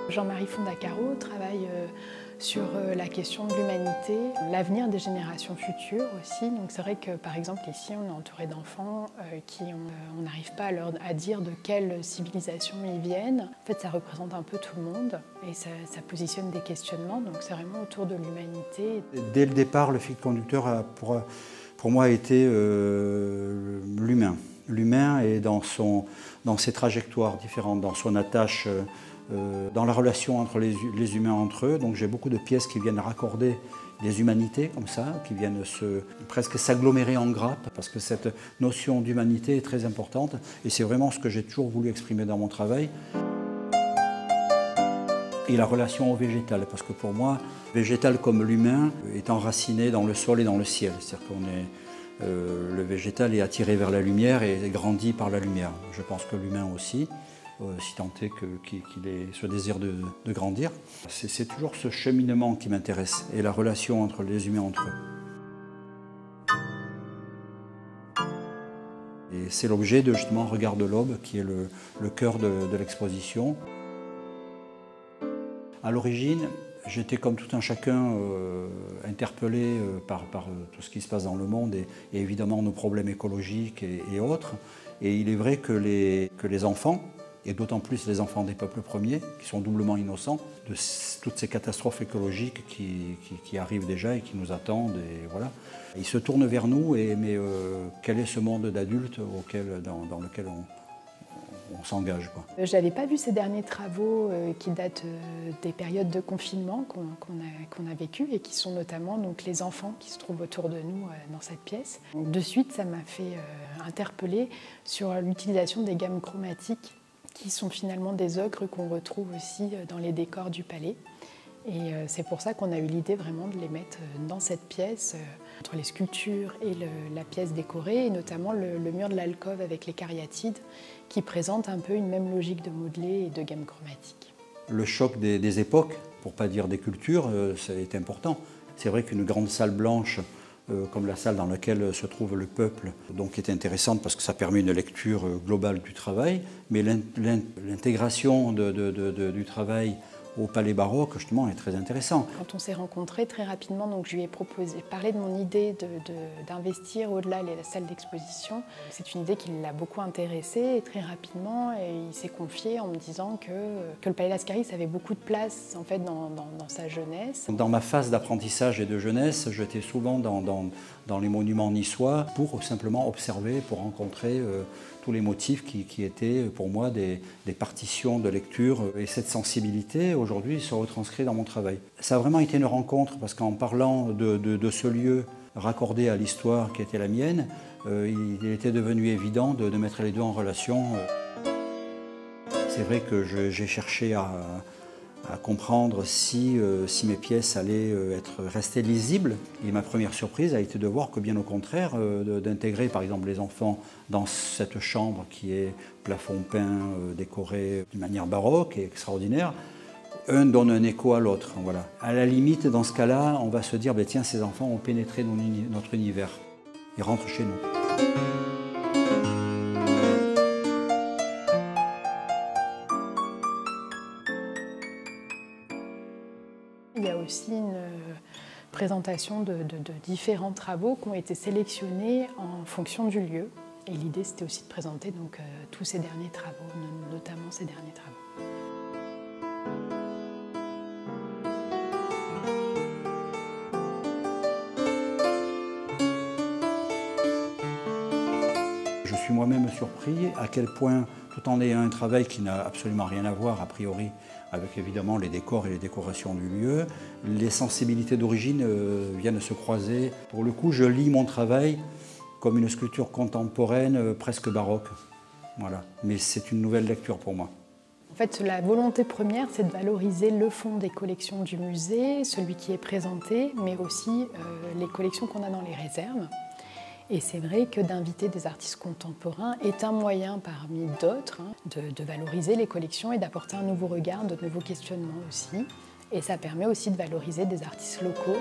Jean-Marie Fondacaro travaille sur la question de l'humanité, l'avenir des générations futures aussi. Donc c'est vrai que par exemple ici on est entouré d'enfants on n'arrive pas à dire de quelle civilisation ils viennent. En fait ça représente un peu tout le monde et ça positionne des questionnements, donc c'est vraiment autour de l'humanité. Dès le départ, le fil conducteur pour moi a été l'humain. L'humain est dans ses trajectoires différentes, dans son attache, dans la relation entre les humains entre eux. Donc j'ai beaucoup de pièces qui viennent raccorder des humanités comme ça, qui viennent presque s'agglomérer en grappes, parce que cette notion d'humanité est très importante et c'est vraiment ce que j'ai toujours voulu exprimer dans mon travail. Et la relation au végétal, parce que pour moi, végétal comme l'humain est enraciné dans le sol et dans le ciel. C'est-à-dire le végétal est attiré vers la lumière et grandit par la lumière. Je pense que l'humain aussi, si tant est qu'il ait ce désir de grandir. C'est toujours ce cheminement qui m'intéresse et la relation entre les humains entre eux. Et c'est l'objet de justement Regard de l'aube qui est le cœur de l'exposition. À l'origine, j'étais comme tout un chacun interpellé par tout ce qui se passe dans le monde et évidemment nos problèmes écologiques et autres. Et il est vrai que les enfants, et d'autant plus les enfants des peuples premiers, qui sont doublement innocents de toutes ces catastrophes écologiques qui arrivent déjà et qui nous attendent. Et voilà. Ils se tournent vers nous, mais quel est ce monde d'adultes dans lequel on s'engage. Je n'avais pas vu ces derniers travaux qui datent des périodes de confinement qu'on a vécues et qui sont notamment donc, les enfants qui se trouvent autour de nous dans cette pièce. Donc, de suite, ça m'a fait interpeller sur l'utilisation des gammes chromatiques qui sont finalement des ocres qu'on retrouve aussi dans les décors du palais. Et c'est pour ça qu'on a eu l'idée vraiment de les mettre dans cette pièce, entre les sculptures et la pièce décorée, et notamment le mur de l'alcôve avec les cariatides, qui présente un peu une même logique de modelé et de gamme chromatique. Le choc des époques, pour ne pas dire des cultures, c'est important. C'est vrai qu'une grande salle blanche, comme la salle dans laquelle se trouve le peuple, donc est intéressante parce que ça permet une lecture globale du travail, mais l'intégration du travail au palais baroque, justement, est très intéressant. Quand on s'est rencontrés très rapidement, donc je lui ai parlé de mon idée d'investir au-delà la salle d'exposition. C'est une idée qui l'a beaucoup intéressé et très rapidement, il s'est confié en me disant que le palais Lascaris avait beaucoup de place en fait, dans sa jeunesse. Dans ma phase d'apprentissage et de jeunesse, j'étais souvent dans les monuments niçois pour simplement observer, pour rencontrer tous les motifs qui étaient pour moi des partitions de lecture. Et cette sensibilité, aujourd'hui, se retranscrit dans mon travail. Ça a vraiment été une rencontre parce qu'en parlant de ce lieu raccordé à l'histoire qui était la mienne, il était devenu évident de mettre les deux en relation. C'est vrai que j'ai cherché à comprendre si mes pièces allaient rester lisibles. Et ma première surprise a été de voir que bien au contraire, d'intégrer par exemple les enfants dans cette chambre qui est plafond peint, décoré d'une manière baroque et extraordinaire, un donne un écho à l'autre. Voilà. À la limite, dans ce cas-là, on va se dire, ben, tiens, ces enfants ont pénétré notre univers. Ils rentrent chez nous. Il y a aussi une présentation de différents travaux qui ont été sélectionnés en fonction du lieu. Et l'idée, c'était aussi de présenter donc, tous ces derniers travaux, notamment ces derniers travaux. Je suis moi-même surpris à quel point, tout en ayant un travail qui n'a absolument rien à voir, a priori, avec évidemment les décors et les décorations du lieu, les sensibilités d'origine viennent se croiser. Pour le coup, je lis mon travail comme une sculpture contemporaine, presque baroque. Voilà. Mais c'est une nouvelle lecture pour moi. En fait, la volonté première, c'est de valoriser le fond des collections du musée, celui qui est présenté, mais aussi les collections qu'on a dans les réserves. Et c'est vrai que d'inviter des artistes contemporains est un moyen parmi d'autres de valoriser les collections et d'apporter un nouveau regard, de nouveaux questionnements aussi. Et ça permet aussi de valoriser des artistes locaux.